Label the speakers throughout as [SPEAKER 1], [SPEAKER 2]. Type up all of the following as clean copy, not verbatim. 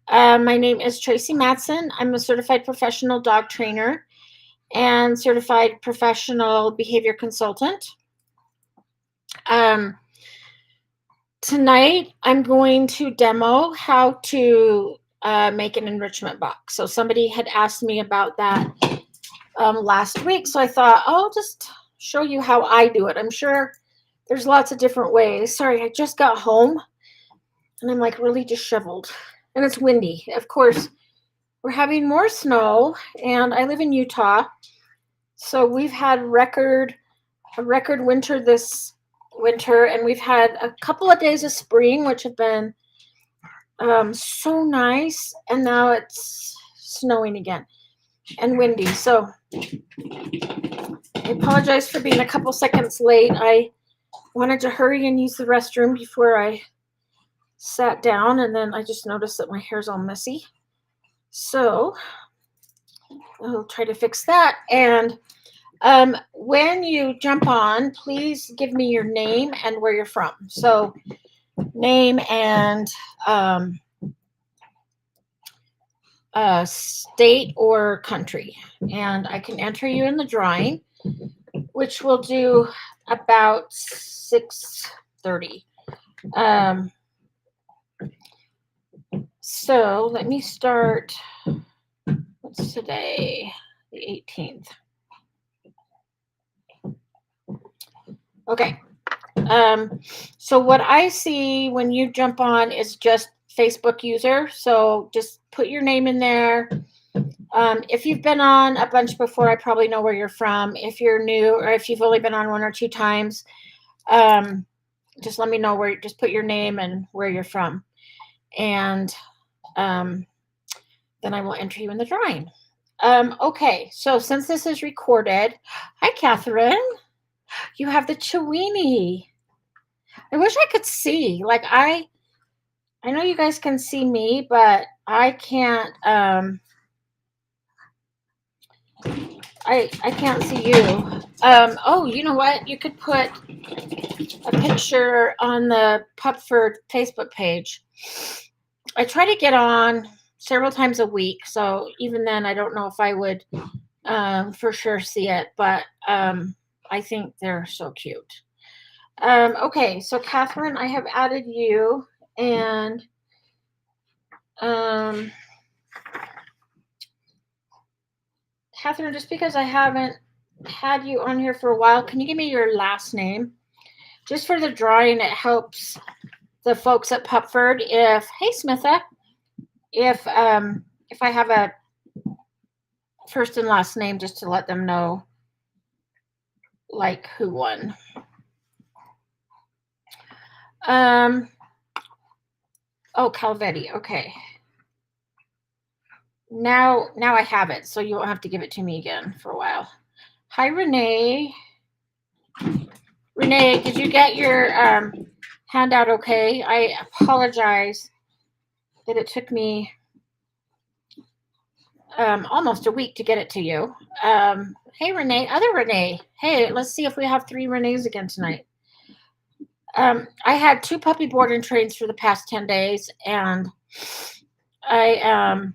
[SPEAKER 1] My name is Tracy Matson. I'm a certified professional dog trainer and certified professional behavior consultant. Um, Tonight, I'm going to demo how to make an enrichment box. So somebody had asked me about that last week. So I thought, I'll just show you how I do it. I'm sure there's lots of different ways. Sorry, I just got home and I'm like really disheveled. And it's windy. Of course, we're having more snow, and I live in Utah. So we've had a record winter this winter, and we've had a couple of days of spring, which have been so nice, and now it's snowing again and windy. So I apologize for being a couple seconds late. I wanted to hurry and use the restroom before I sat down, and then I just noticed that my hair's all messy. So I'll try to fix that. And when you jump on, please give me your name and where you're from. So name and state or country. And I can enter you in the drawing, which we'll do about 6:30. So let me start. What's today? The 18th. Okay. So what I see when you jump on is just Facebook user. So just put your name in there. If you've been on a bunch before, I probably know where you're from. If you're new, or if you've only been on one or two times, just let me know just put your name and where you're from. And then I will enter you in the drawing. Okay, so since this is recorded, hi, Catherine. You have the Chiweenie. I wish I could see. Like I know you guys can see me, but I can't. I can't see you. Oh, you know what? You could put a picture on the Pupford Facebook page. I try to get on several times a week, so even then, I don't know if I would for sure see it, but I think they're so cute. Okay, so Catherine, I have added you, and Catherine, just because I haven't had you on here for a while, can you give me your last name? Just for the drawing, it helps the folks at Pupford hey Smitha, if I have a first and last name, just to let them know like who won. Oh, Calvetti, okay. Now I have it, so you won't have to give it to me again for a while. Hi, Renee. Renee, did you get your handout okay? I apologize that it took me almost a week to get it to you. Hey, Renee, other Renee. Hey, let's see if we have 3 Renees again tonight. I had 2 puppy board and trains for the past 10 days, and I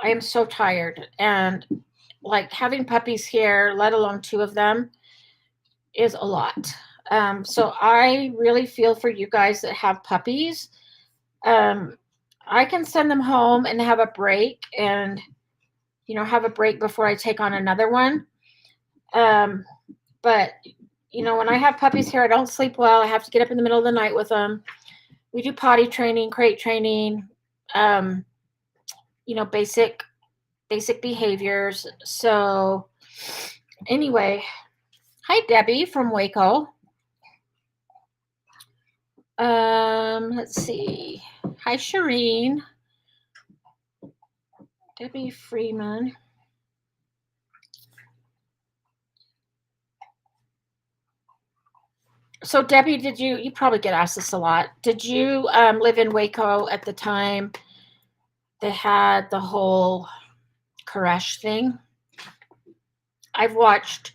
[SPEAKER 1] am so tired, and like having puppies here, let alone 2 of them, is a lot. So I really feel for you guys that have puppies. I can send them home and have a break, and have a break before I take on another one. But when I have puppies here, I don't sleep well. I have to get up in the middle of the night with them. We do potty training, crate training, basic behaviors. So anyway, hi, Debbie from Waco. Let's see. Hi, Shireen. Debbie Freeman. So Debbie, you probably get asked this a lot. Did you live in Waco at the time they had the whole Koresh thing? I've watched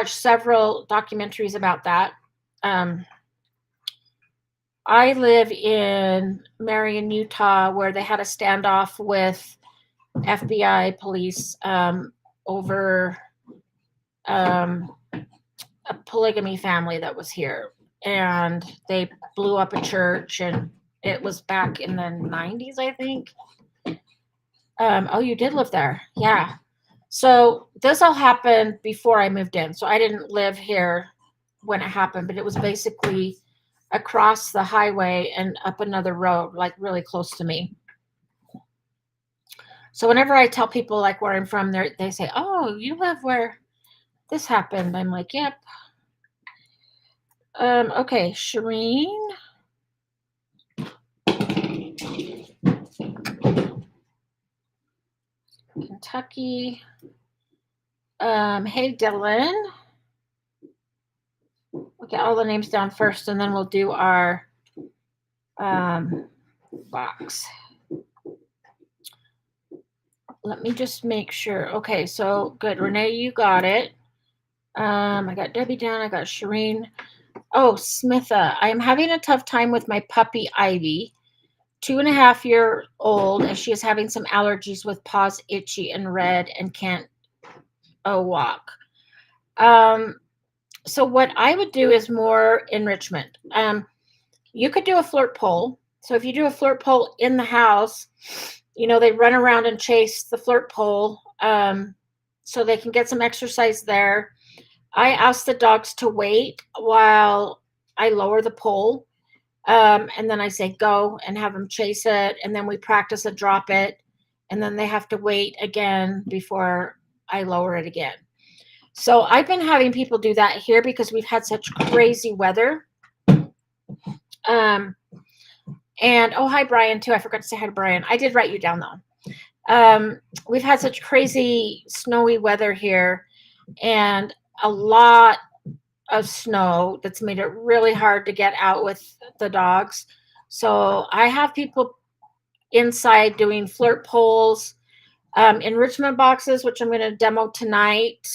[SPEAKER 1] several documentaries about that. I live in Marion, Utah, where they had a standoff with FBI police over um, a polygamy family that was here. And they blew up a church, and it was back in the 90s, I think. Oh, you did live there. Yeah. So this all happened before I moved in. So I didn't live here when it happened, but it was basically across the highway and up another road, like really close to me. So whenever I tell people like where I'm from, they say, "Oh, you live where this happened." I'm like, "Yep." Okay, Shireen. Kentucky. Hey, Dylan. We'll get all the names down first, and then we'll do our box. Let me just make sure. Okay, so good. Renee, you got it. I got Debbie down. I got Shireen. Oh, Smitha. I am having a tough time with my puppy, Ivy, 2.5-year old, and she is having some allergies with paws itchy and red and can't walk. So what I would do is more enrichment. You could do a flirt pole. So if you do a flirt pole in the house, they run around and chase the flirt pole, so they can get some exercise there. I ask the dogs to wait while I lower the pole, and then I say go and have them chase it, and then we practice a drop it, and then they have to wait again before I lower it again. So I've been having people do that here because we've had such crazy weather. And oh, hi, Brian, too. I forgot to say hi to Brian. I did write you down, though. We've had such crazy snowy weather here, and a lot of snow that's made it really hard to get out with the dogs. So I have people inside doing flirt poles, enrichment boxes, which I'm going to demo tonight,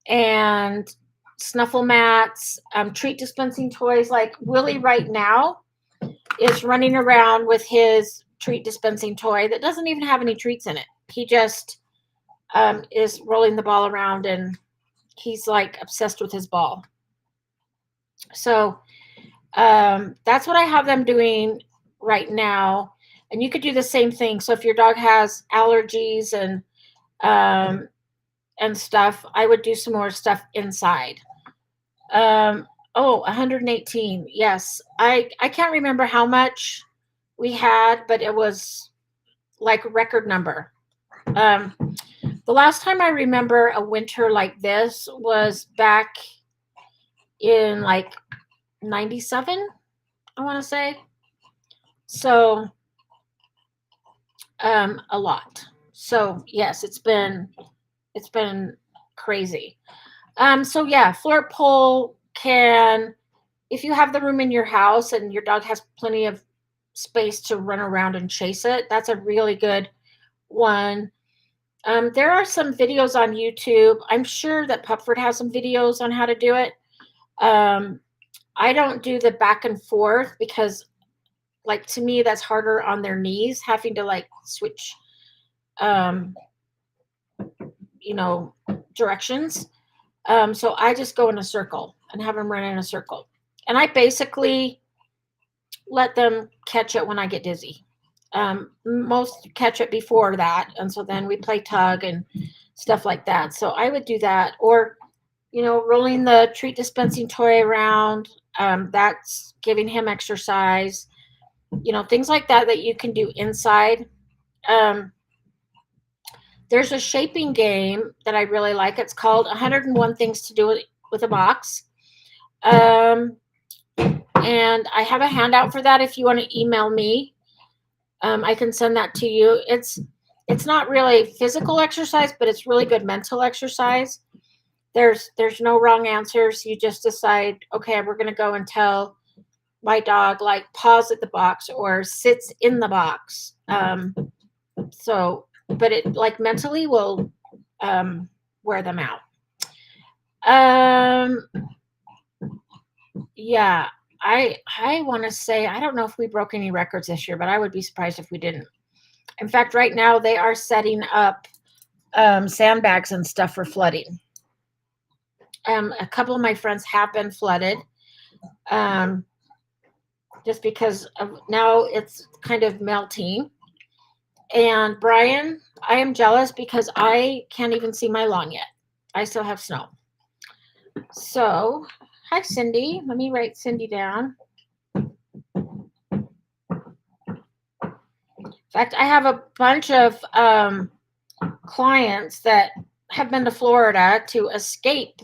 [SPEAKER 1] and snuffle mats, treat dispensing toys. Like Willie right now is running around with his treat dispensing toy that doesn't even have any treats in it. He just is rolling the ball around, and he's like obsessed with his ball. So that's what I have them doing right now. And you could do the same thing. So if your dog has allergies and stuff, I would do some more stuff inside. 118. Yes. I can't remember how much we had, but it was like record number. The last time I remember a winter like this was back in like 97, I want to say. So a lot. So yes, it's been crazy. So yeah, flirt pole can, if you have the room in your house and your dog has plenty of space to run around and chase it, that's a really good one. There are some videos on YouTube. I'm sure that Pupford has some videos on how to do it. I don't do the back and forth because, like, to me, that's harder on their knees, having to like switch, directions. So I just go in a circle and have them run in a circle. And I basically let them catch it when I get dizzy. Most catch it before that. And so then we play tug and stuff like that. So I would do that. Or, rolling the treat dispensing toy around. That's giving him exercise. Things like that you can do inside. There's a shaping game that I really like. It's called 101 Things to Do with a Box. And I have a handout for that if you want to email me. I can send that to you. It's not really physical exercise, but it's really good mental exercise. There's no wrong answers. You just decide, okay, we're going to go and tell my dog, like, paws at the box or sits in the box. But it, like, mentally will wear them out. Yeah, I want to say, I don't know if we broke any records this year, but I would be surprised if we didn't. In fact, right now they are setting up sandbags and stuff for flooding. A couple of my friends have been flooded, um, just because of now it's kind of melting. And Brian, I am jealous because I can't even see my lawn yet. I still have snow. So, hi Cindy. Let me write Cindy down. In fact, I have a bunch of clients that have been to Florida to escape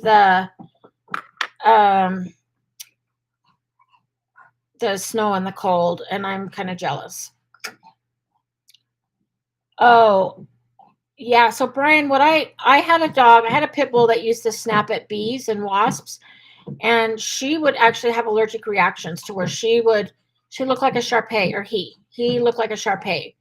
[SPEAKER 1] um, the snow and the cold, and I'm kind of jealous. Oh, yeah. So Brian, what I had a dog, I had a pit bull that used to snap at bees and wasps, and she would actually have allergic reactions to where she looked like a Shar-Pei, or he looked like a Shar-Pei,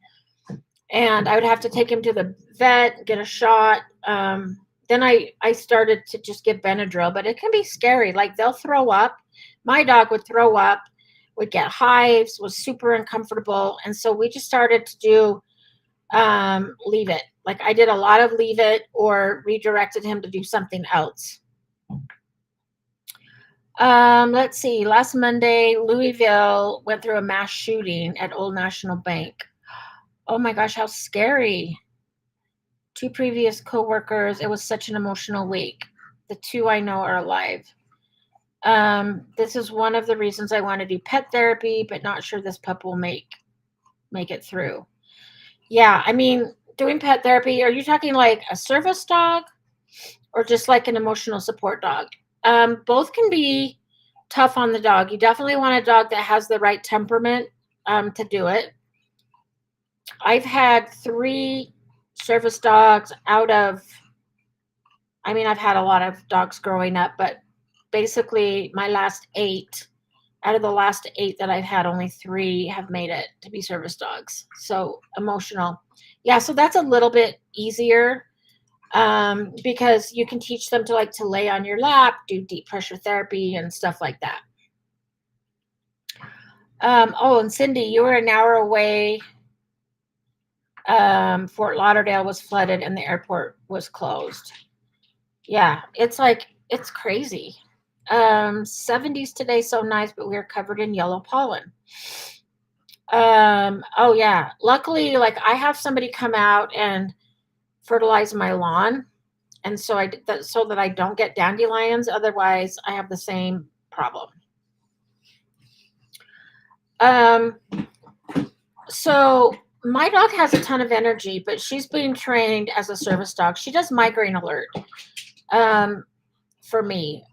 [SPEAKER 1] and I would have to take him to the vet, get a shot. Then I started to just give Benadryl, but it can be scary. Like they'll throw up. My dog would throw up, would get hives, was super uncomfortable, and so we just started to do leave it. Like I did a lot of leave it or redirected him to do something else. Let's see. Last Monday, Louisville went through a mass shooting at Old National Bank. Oh my gosh, how scary. 2 previous coworkers. It was such an emotional week. The 2 I know are alive. This is one of the reasons I want to do pet therapy, but not sure this pup will make it through. Yeah, I mean, doing pet therapy, are you talking like a service dog or just like an emotional support dog? Both can be tough on the dog. You definitely want a dog that has the right temperament to do it. I've had 3 service dogs out of, I mean, I've had a lot of dogs growing up, but basically my last 8, out of the last 8 that I've had, only 3 have made it to be service dogs. So emotional. Yeah, so that's a little bit easier because you can teach them to like to lay on your lap, do deep pressure therapy and stuff like that. Oh, and Cindy, you were an hour away. Fort Lauderdale was flooded and the airport was closed. Yeah, it's crazy. 70s today, so nice, but we are covered in yellow pollen. Oh yeah. Luckily, like I have somebody come out and fertilize my lawn, and so so that I don't get dandelions. Otherwise, I have the same problem. So my dog has a ton of energy, but she's being trained as a service dog. She does migraine alert for me.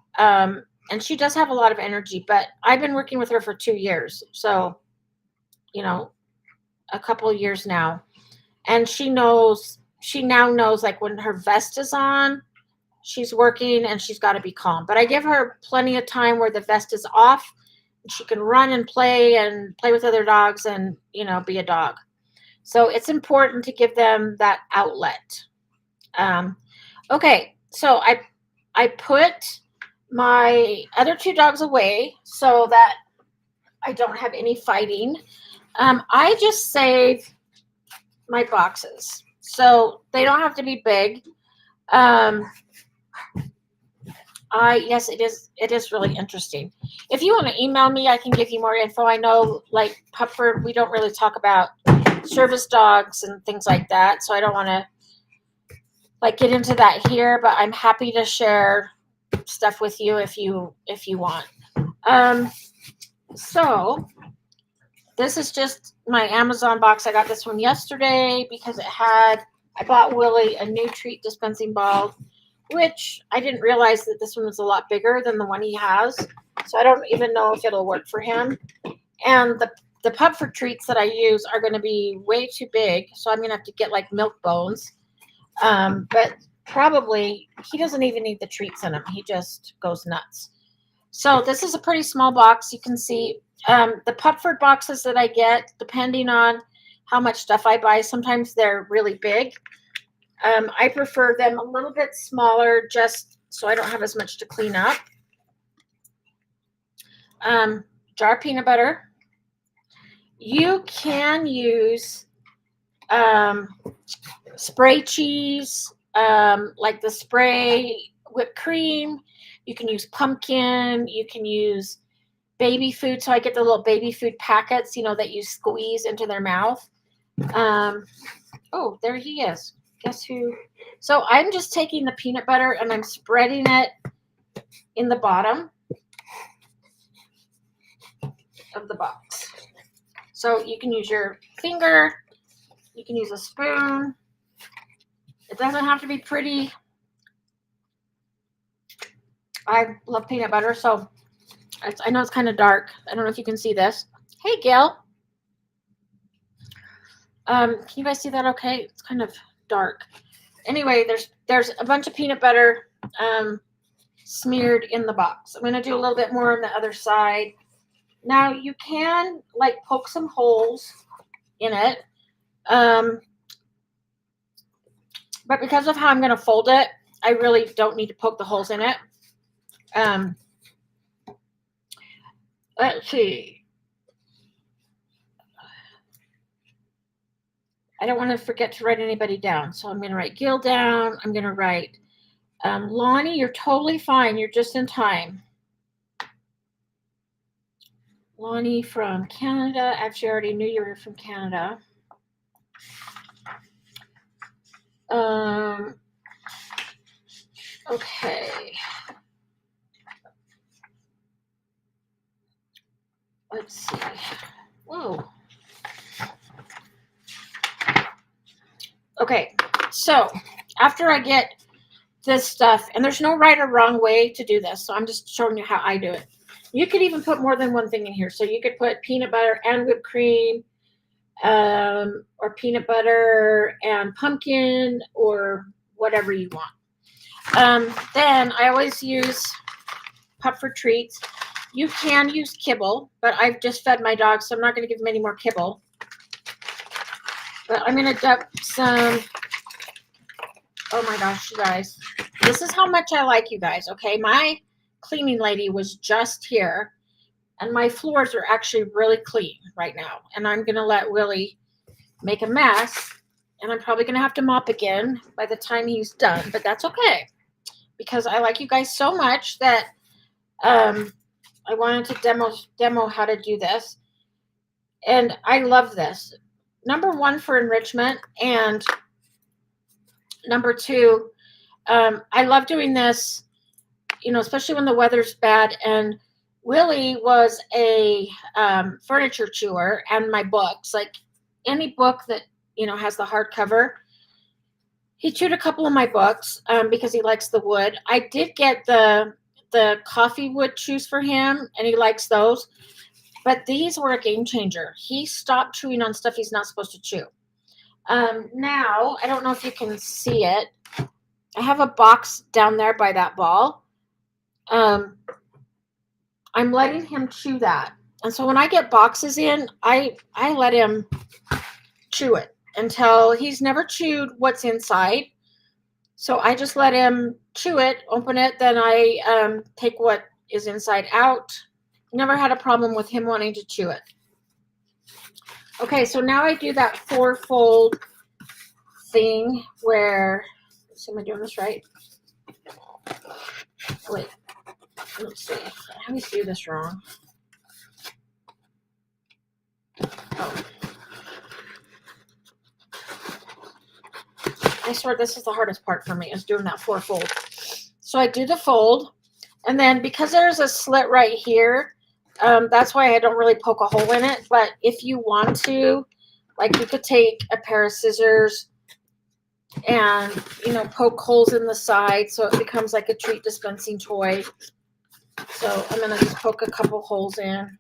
[SPEAKER 1] And she does have a lot of energy, but I've been working with her for 2 years. So, a couple of years now. And she now knows like when her vest is on, she's working and she's got to be calm. But I give her plenty of time where the vest is off. She can run and play with other dogs and, be a dog. So it's important to give them that outlet. Okay, so I put my other 2 dogs away so that I don't have any fighting. I just save my boxes, so they don't have to be big. Yes, it is really interesting. If you want to email me, I can give you more info. I know, like Pupford, we don't really talk about service dogs and things like that, so I don't want to like get into that here, but I'm happy to share stuff with you if you want. So this is just my Amazon box. I got this one yesterday because I bought Willie a new treat dispensing ball, which I didn't realize that this one was a lot bigger than the one he has. So I don't even know if it'll work for him. And the Pupford treats that I use are going to be way too big. So I'm going to have to get like milk bones. But probably he doesn't even need the treats in him. He just goes nuts. So this is a pretty small box. You can see the Pupford boxes that I get, depending on how much stuff I buy, sometimes they're really big. I prefer them a little bit smaller just so I don't have as much to clean up. jar peanut butter. You can use spray cheese, like the spray whipped cream. You can use pumpkin. You can use baby food. So I get the little baby food packets, that you squeeze into their mouth. Oh, there he is. Guess who? So I'm just taking the peanut butter and I'm spreading it in the bottom of the box. So you can use your finger. You can use a spoon. It doesn't have to be pretty. I love peanut butter, so I know it's kind of dark. I don't know if you can see this. Hey, Gil. Can you guys see that okay? It's kind of dark. Anyway, there's a bunch of peanut butter smeared in the box. I'm going to do a little bit more on the other side. Now, you can, poke some holes in it. But because of how I'm going to fold it, I really don't need to poke the holes in it. Let's see. I don't want to forget to write anybody down. So I'm going to write Gil down. I'm going to write Lonnie, you're totally fine. You're just in time. Lonnie from Canada. Actually, I already knew you were from Canada. Okay. Let's see. Whoa. Okay, so after I get this stuff, and there's no right or wrong way to do this, so I'm just showing you how I do it. You could even put more than one thing in here. So you could put peanut butter and whipped cream, or peanut butter and pumpkin, or whatever you want. Then I always use Pupford treats. You can use kibble, but I've just fed my dog, so I'm not going to give him any more kibble. But I'm going to dump some. Oh my gosh, you guys. This is how much I like you guys, okay? My cleaning lady was just here, and my floors are actually really clean right now. And I'm going to let Willie make a mess, and I'm probably going to have to mop again by the time he's done. But that's okay, because I like you guys so much that I wanted to demo how to do this. And I love this. Number one, for enrichment, and number two, I love doing this, especially when the weather's bad. And Willie was a furniture chewer, and my books, like any book that, has the hardcover, he chewed a couple of my books because he likes the wood. I did get the coffee wood chews for him, and he likes those. But these were a game changer. He stopped chewing on stuff he's not supposed to chew. Now, I don't know if you can see it. I have a box down there by that ball. I'm letting him chew that. And so when I get boxes in, I let him chew it until he's never chewed what's inside. So I just let him chew it, open it, then I take what is inside out. Never had a problem with him wanting to chew it. Okay, so now I do that 4-fold thing where, let's see, am I doing this right? Wait, let's see. I always do this wrong. Oh. I swear this is the hardest part for me, is doing that 4-fold. So I do the fold, and then because there's a slit right here, that's why I don't really poke a hole in it. But if you want to, you could take a pair of scissors and, poke holes in the side so it becomes like a treat dispensing toy. So I'm going to just poke a couple holes in.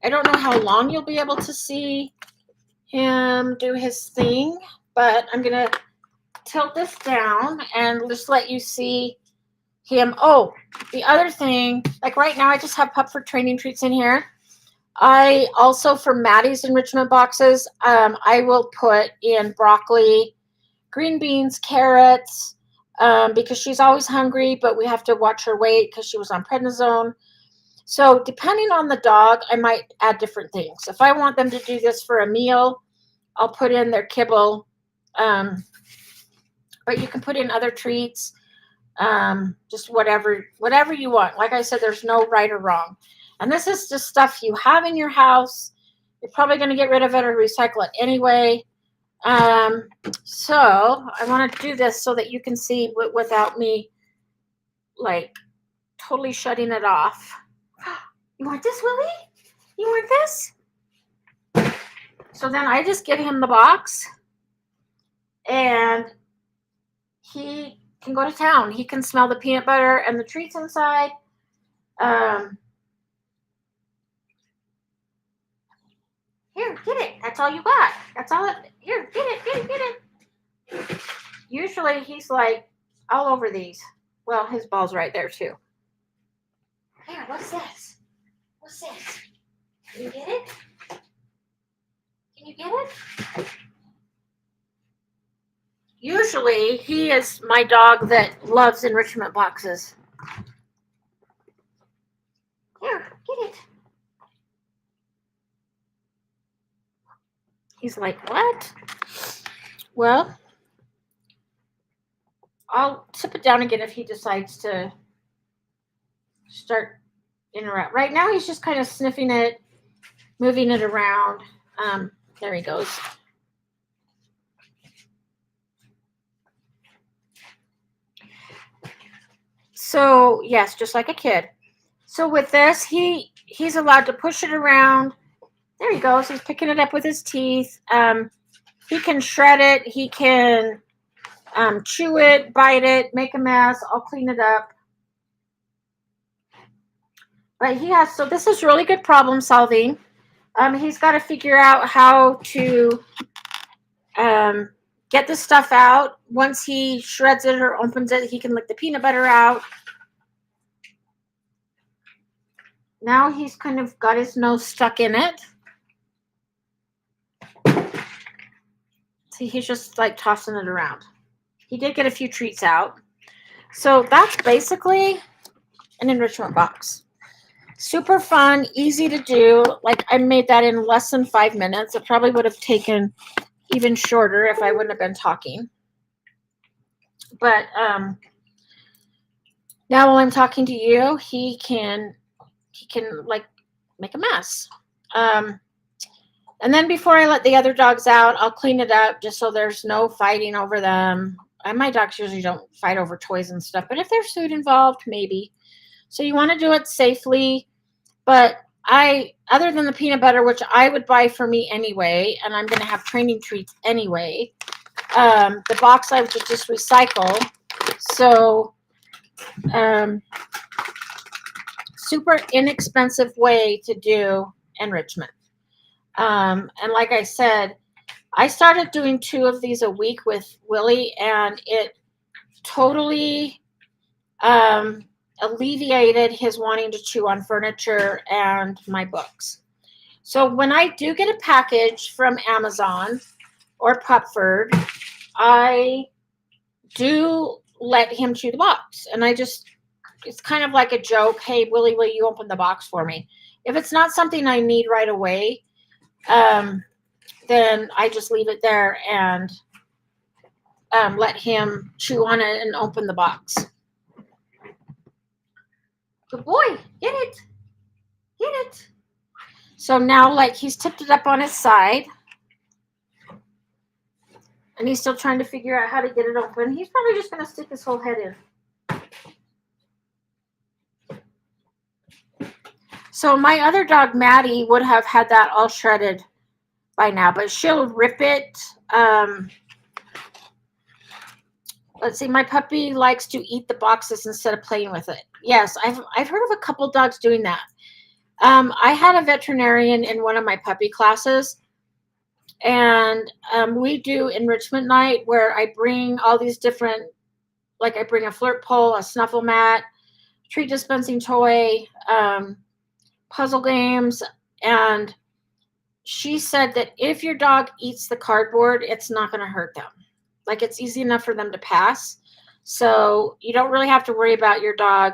[SPEAKER 1] I don't know how long you'll be able to see him do his thing, but I'm going to tilt this down and just let you see him. Oh, the other thing, right now I just have Pupford training treats in here. I also, for Maddie's enrichment boxes, I will put in broccoli, green beans, carrots, because she's always hungry, but we have to watch her weight because she was on prednisone. So depending on the dog, I might add different things. If I want them to do this for a meal, I'll put in their kibble. Um, but you can put in other treats, just whatever you want. Like I said, there's no right or wrong. And this is just stuff you have in your house. You're probably going to get rid of it or recycle it anyway. So I want to do this so that you can see without me like totally shutting it off. You want this, Willie? You want this? So then I just give him the box and he can go to town. He can smell the peanut butter and the treats inside. Here, get it. That's all you got. That's all it. Here, get it. Usually he's like all over these. Well, his ball's right there too. Here, what's this? What's this? Can you get it? Can you get it? Usually he is my dog that loves enrichment boxes. Here, get it. He's like, what? Well, I'll tip it down again if he decides to start interrupt. Right now he's just kind of sniffing it, moving it around. There he goes. So yes, just like a kid. So with this, he's allowed to push it around. There he goes. He's picking it up with his teeth. He can shred it. He can chew it, bite it, make a mess. I'll clean it up. But so this is really good problem solving. He's got to figure out how to get the stuff out. Once he shreds it or opens it, he can lick the peanut butter out. Now he's kind of got his nose stuck in it. See, he's just like tossing it around. He did get a few treats out. So that's basically an enrichment box. Super fun, easy to do. Like I made that in less than 5 minutes. It probably would have taken even shorter if I wouldn't have been talking. But now while I'm talking to you, he can like make a mess. And then before I let the other dogs out, I'll clean it up just so there's no fighting over them. And my dogs usually don't fight over toys and stuff, but if there's food involved, maybe. So you want to do it safely. But other than the peanut butter, which I would buy for me anyway, and I'm going to have training treats anyway, the box I would just recycle. So super inexpensive way to do enrichment. And like I said, I started doing 2 of these a week with Willie, and it totally alleviated his wanting to chew on furniture and my books. So when I do get a package from Amazon or Pupford, I do let him chew the box. And it's kind of like a joke. Hey, Willie, will you open the box for me? If it's not something I need right away, then I just leave it there and let him chew on it and open the box. Good boy, get it. Get it. So now, like, he's tipped it up on his side. And he's still trying to figure out how to get it open. He's probably just going to stick his whole head in. So my other dog, Maddie, would have had that all shredded by now, but she'll rip it. Let's see, my puppy likes to eat the boxes instead of playing with it. Yes, I've heard of a couple dogs doing that. I had a veterinarian in one of my puppy classes, and we do enrichment night where I bring all these different, like I bring a flirt pole, a snuffle mat, treat dispensing toy, puzzle games, and she said that if your dog eats the cardboard, it's not going to hurt them. Like, it's easy enough for them to pass. So you don't really have to worry about your dog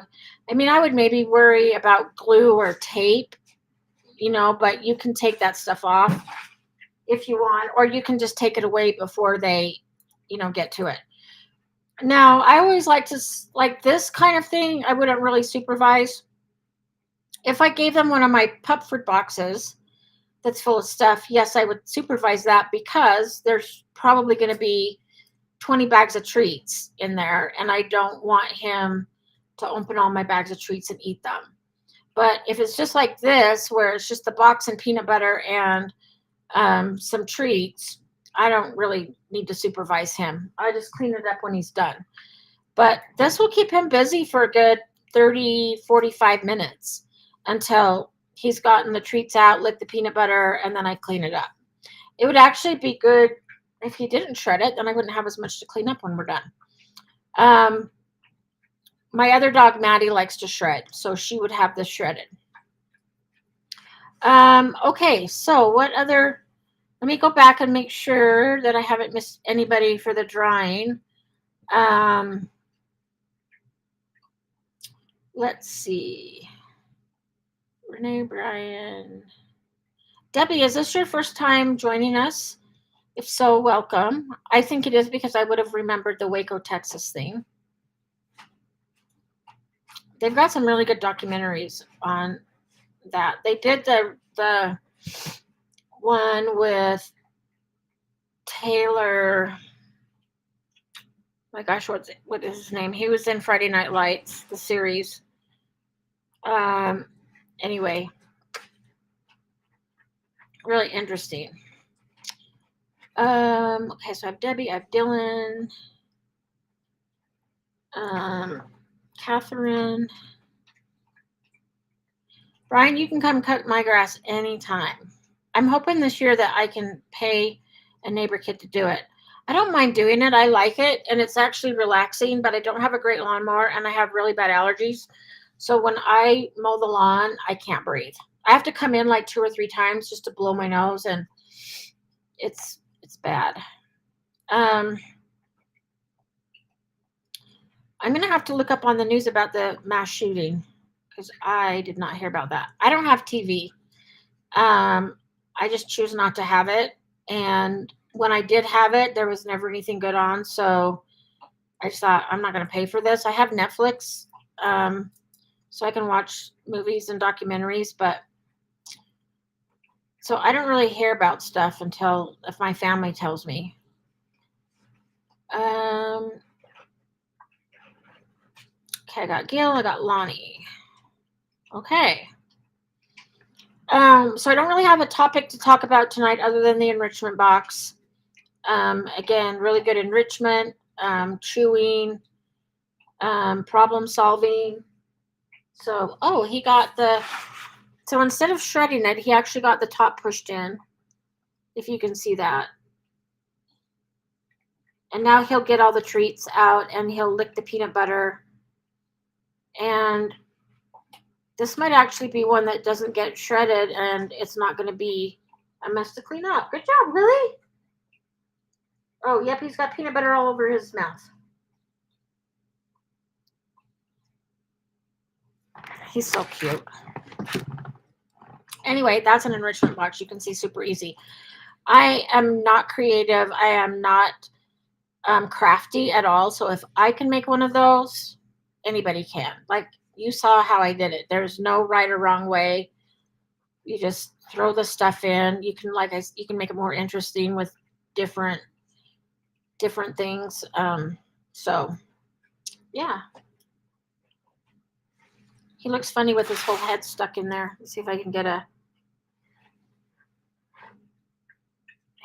[SPEAKER 1] I mean, I would maybe worry about glue or tape, but you can take that stuff off if you want, or you can just take it away before they, get to it. Now, I always like this kind of thing. I wouldn't really supervise. If I gave them one of my Pupford boxes that's full of stuff, yes, I would supervise that because there's probably going to be 20 bags of treats in there, and I don't want him to open all my bags of treats and eat them. But if it's just like this, where it's just the box and peanut butter and some treats, I don't really need to supervise him. I just clean it up when he's done. But this will keep him busy for a good 30, 45 minutes until he's gotten the treats out, licked the peanut butter, and then I clean it up. It would actually be good if he didn't shred it, then I wouldn't have as much to clean up when we're done. My other dog, Maddie, likes to shred, so she would have this shredded. Okay, so what other... Let me go back and make sure that I haven't missed anybody for the drawing. Let's see. Renee, Brian. Debbie, is this your first time joining us? If so, welcome. I think it is because I would have remembered the Waco, Texas thing. They've got some really good documentaries on that. They did the one with Taylor. My gosh, what is his name? He was in Friday Night Lights, the series. Anyway, really interesting. Okay, so I have Debbie, I have Dylan, Catherine. Brian, you can come cut my grass anytime. I'm hoping this year that I can pay a neighbor kid to do it. I don't mind doing it. I like it, and it's actually relaxing, but I don't have a great lawnmower, and I have really bad allergies. So when I mow the lawn, I can't breathe. I have to come in like 2 or 3 times just to blow my nose, and it's bad. I'm going to have to look up on the news about the mass shooting because I did not hear about that. I don't have TV. I just choose not to have it. And when I did have it, there was never anything good on. So I just thought, I'm not going to pay for this. I have Netflix, so I can watch movies and documentaries. But so I don't really hear about stuff until if my family tells me. Okay, I got Gail, I got Lonnie. Okay. So I don't really have a topic to talk about tonight other than the enrichment box. Again, really good enrichment, chewing, problem solving. So, he got so instead of shredding it, he actually got the top pushed in, if you can see that. And now he'll get all the treats out and he'll lick the peanut butter. And this might actually be one that doesn't get shredded and it's not going to be a mess to clean up. Good job, Lily. Oh, yep, he's got peanut butter all over his mouth. He's so cute. Anyway, that's an enrichment box. You can see super easy. I am not creative. I am not crafty at all. So if I can make one of those, anybody can. Like you saw how I did it. There's no right or wrong way. You just throw the stuff in. You can you can make it more interesting with different things. So yeah. He looks funny with his whole head stuck in there. Let's see if I can get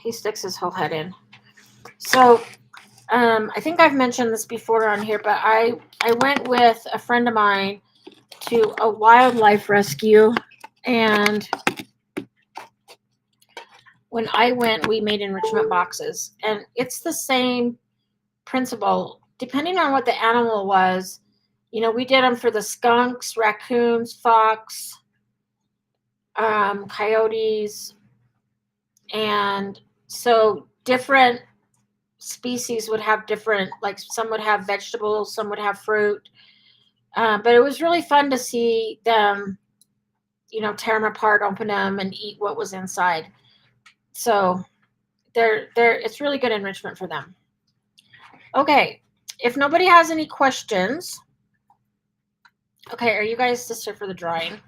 [SPEAKER 1] he sticks his whole head in. So I think I've mentioned this before on here, but I went with a friend of mine to a wildlife rescue, and when I went, we made enrichment boxes, and it's the same principle. Depending on what the animal was, we did them for the skunks, raccoons, fox, coyotes, and so different species would have different, like some would have vegetables, some would have fruit. But it was really fun to see them, tear them apart, open them, and eat what was inside. So it's really good enrichment for them. Okay, if nobody has any questions, okay, are you guys sister for the drawing?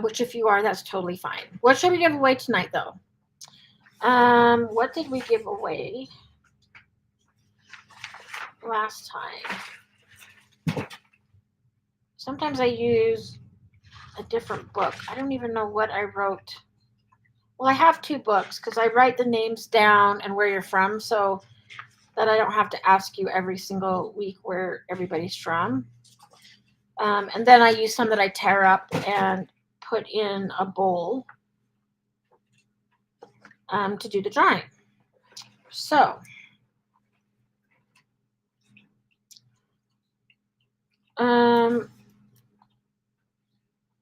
[SPEAKER 1] Which if you are, that's totally fine. What should we give away tonight, though? What did we give away last time? Sometimes I use a different book. I don't even know what I wrote. Well, I have 2 books because I write the names down and where you're from, so that I don't have to ask you every single week where everybody's from. And then I use some that I tear up and put in a bowl to do the drawing. So,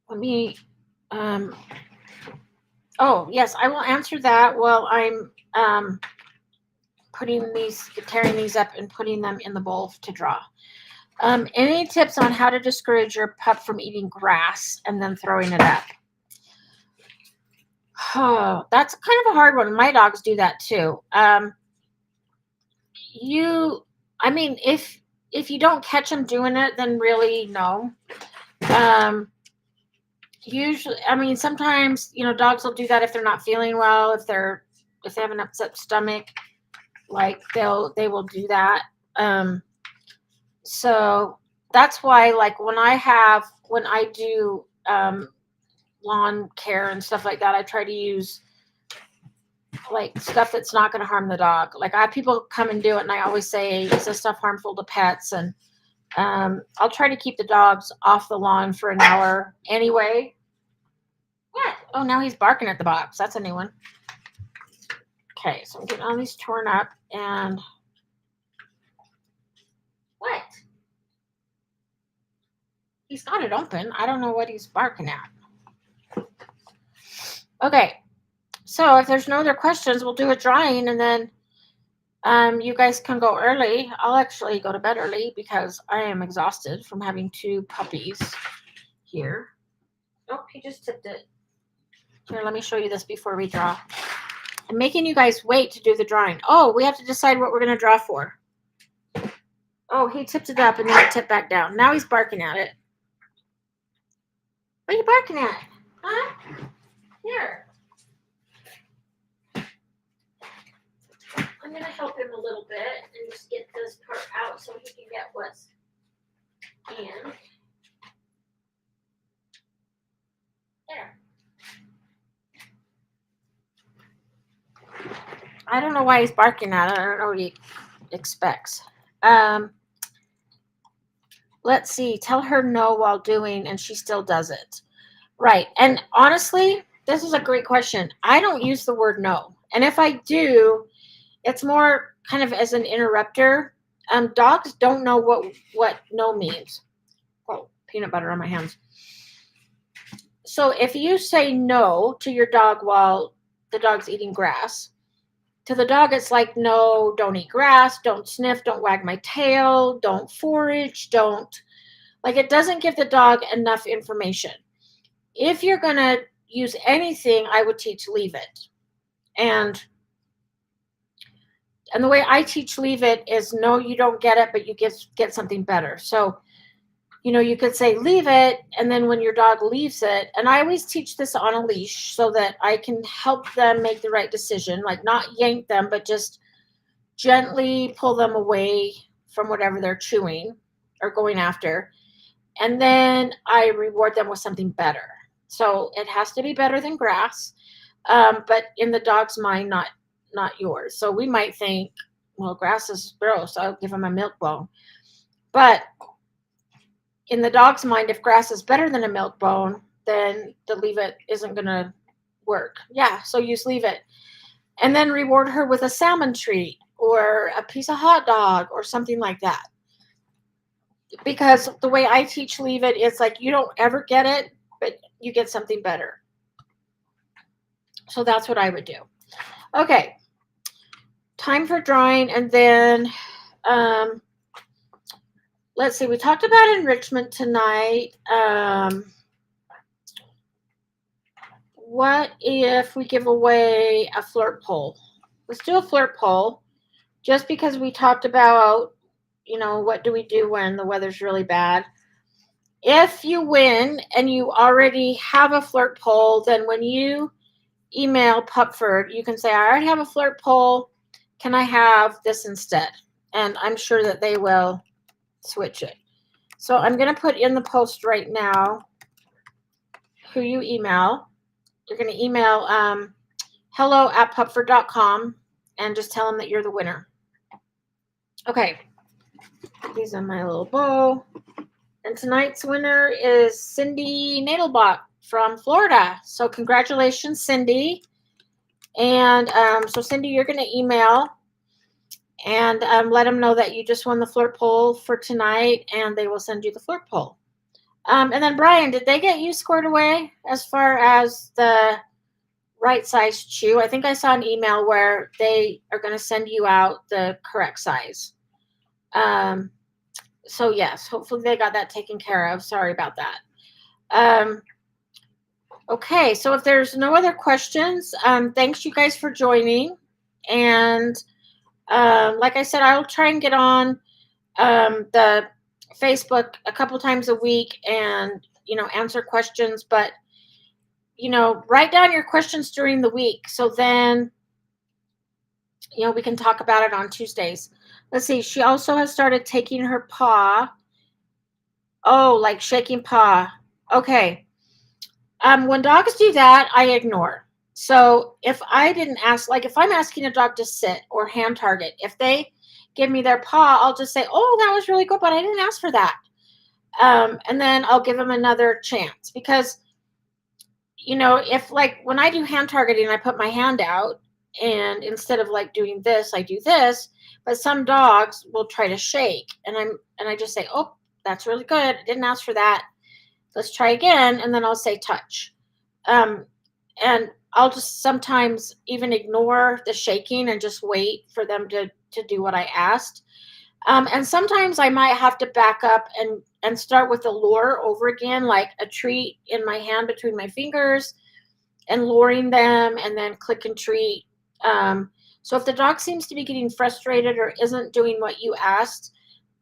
[SPEAKER 1] let me, oh, yes, I will answer that while I'm tearing these up and putting them in the bowl to draw. Any tips on how to discourage your pup from eating grass and then throwing it up? Oh, that's kind of a hard one. My dogs do that too. If you don't catch them doing it, then really no. Usually, sometimes, dogs will do that if they're not feeling well, if they have an upset stomach, like they will do that. So that's why, like, when I do lawn care and stuff like that, I try to use like stuff that's not going to harm the dog. Like, I have people come and do it, and I always say, is this stuff harmful to pets? And I'll try to keep the dogs off the lawn for an hour anyway. What? Oh, now he's barking at the box. That's a new one. Okay, so I'm getting all these torn up, and what? He's got it open. I don't know what he's barking at. Okay, so if there's no other questions, we'll do a drawing, and then you guys can go early. I'll actually go to bed early because I am exhausted from having 2 puppies here. Oh, he just tipped it. Here, let me show you this before we draw. I'm making you guys wait to do the drawing. Oh, we have to decide what we're going to draw for. Oh, he tipped it up and then it tipped back down. Now he's barking at it. What are you barking at? Huh? Here. I'm going to help him a little bit and just get this part out so he can get what's in. There. I don't know why he's barking at it. I don't know what he expects. Let's see. Tell her no while doing, and she still does it. Right. And honestly, this is a great question. I don't use the word no. And if I do, it's more kind of as an interrupter. Dogs don't know what no means. Oh, peanut butter on my hands. So if you say no to your dog while the dog's eating grass, to the dog, it's like, no, don't eat grass, don't sniff, don't wag my tail, don't forage, it doesn't give the dog enough information. If you're going to use anything, I would teach leave it. And the way I teach leave it is, no, you don't get it, but you get something better. So, you could say leave it, and then when your dog leaves it, and I always teach this on a leash so that I can help them make the right decision, like not yank them, but just gently pull them away from whatever they're chewing or going after. And then I reward them with something better. So it has to be better than grass, but in the dog's mind, not yours. So we might think, well, grass is gross, I'll give them a milk bone. But in the dog's mind, if grass is better than a milk bone, then the leave it isn't going to work. Yeah, so use leave it. And then reward her with a salmon treat or a piece of hot dog or something like that. Because the way I teach leave it, it's like you don't ever get it, but you get something better. So that's what I would do. Okay, time for drawing, and then let's see. We talked about enrichment tonight. What if we give away a flirt poll? Let's do a flirt poll just because we talked about, what do we do when the weather's really bad? If you win and you already have a flirt poll, then when you email Pupford, you can say, I already have a flirt poll. Can I have this instead? And I'm sure that they will switch it. So I'm going to put in the post right now who you email. You're going to email hello@pupford.com and just tell them that you're the winner. Okay. These in my little bowl. And tonight's winner is Cindy Nadelbach from Florida. So congratulations, Cindy. And so Cindy, you're going to email and let them know that you just won the flirt poll for tonight, and they will send you the flirt poll. And then Brian, did they get you squared away as far as the right size chew? I think I saw an email where they are going to send you out the correct size. So yes, hopefully they got that taken care of. Sorry about that. Okay, so if there's no other questions, thanks you guys for joining. And like I said, I'll try and get on the Facebook a couple times a week and, answer questions. But, write down your questions during the week. So then, we can talk about it on Tuesdays. Let's see. She also has started taking her paw. Oh, like shaking paw. Okay. When dogs do that, I ignore. So if I didn't ask, like if I'm asking a dog to sit or hand target, if they give me their paw, I'll just say, oh, that was really good, but I didn't ask for that. And then I'll give them another chance because, if like when I do hand targeting, I put my hand out and instead of like doing this, I do this, but some dogs will try to shake and I just say, oh, that's really good. I didn't ask for that. Let's try again. And then I'll say touch. And I'll just sometimes even ignore the shaking and just wait for them to do what I asked. And sometimes I might have to back up and start with the lure over again, like a treat in my hand between my fingers and luring them and then click and treat. So if the dog seems to be getting frustrated or isn't doing what you asked,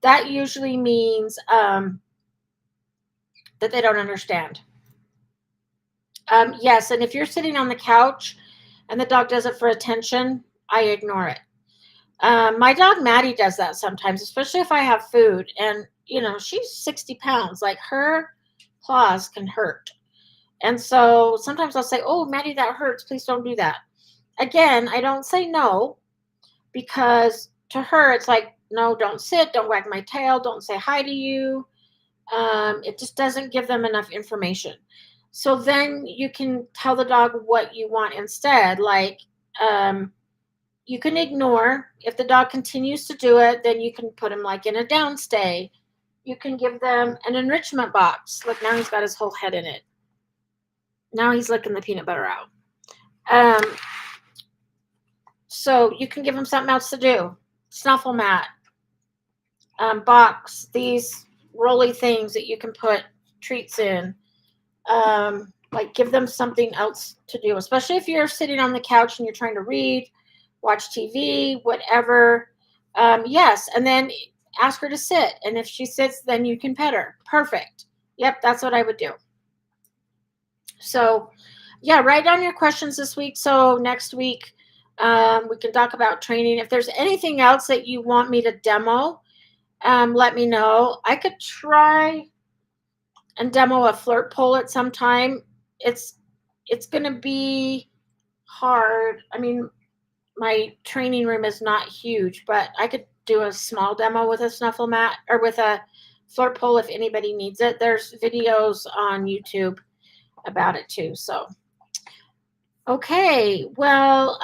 [SPEAKER 1] that usually means that they don't understand. Yes, and if you're sitting on the couch and the dog does it for attention, I ignore it. My dog Maddie does that sometimes, especially if I have food. And, she's 60 pounds. Like her claws can hurt. And so sometimes I'll say, oh, Maddie, that hurts. Please don't do that. Again, I don't say no because to her, it's like, no, don't sit. Don't wag my tail. Don't say hi to you. It just doesn't give them enough information. So then you can tell the dog what you want instead. Like, you can ignore. If the dog continues to do it, then you can put him like in a downstay. You can give them an enrichment box. Look, now he's got his whole head in it. Now he's licking the peanut butter out. So you can give him something else to do. Snuffle mat, box, these rolly things that you can put treats in. Like give them something else to do, especially if you're sitting on the couch and you're trying to read, watch TV, whatever. Yes, and then ask her to sit. And if she sits, then you can pet her. Perfect. Yep, that's what I would do. So, yeah, write down your questions this week. So next week, we can talk about training. If there's anything else that you want me to demo, let me know. I could try and demo a flirt pole at some time. It's going to be hard. I mean, my training room is not huge, but I could do a small demo with a snuffle mat or with a flirt pole if anybody needs it. There's videos on YouTube about it too. So, okay. Well,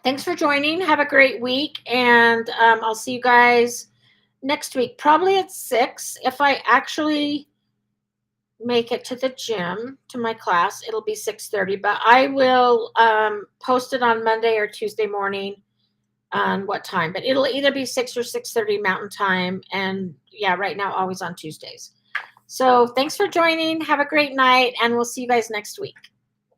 [SPEAKER 1] thanks for joining. Have a great week. And I'll see you guys next week, probably at 6. If I actually make it to the gym, to my class, it'll be 6:30, but I will post it on Monday or Tuesday morning on what time, but it'll either be 6 or 6:30 Mountain Time. And yeah, right now, always on Tuesdays. So thanks for joining. Have a great night, and we'll see you guys next week.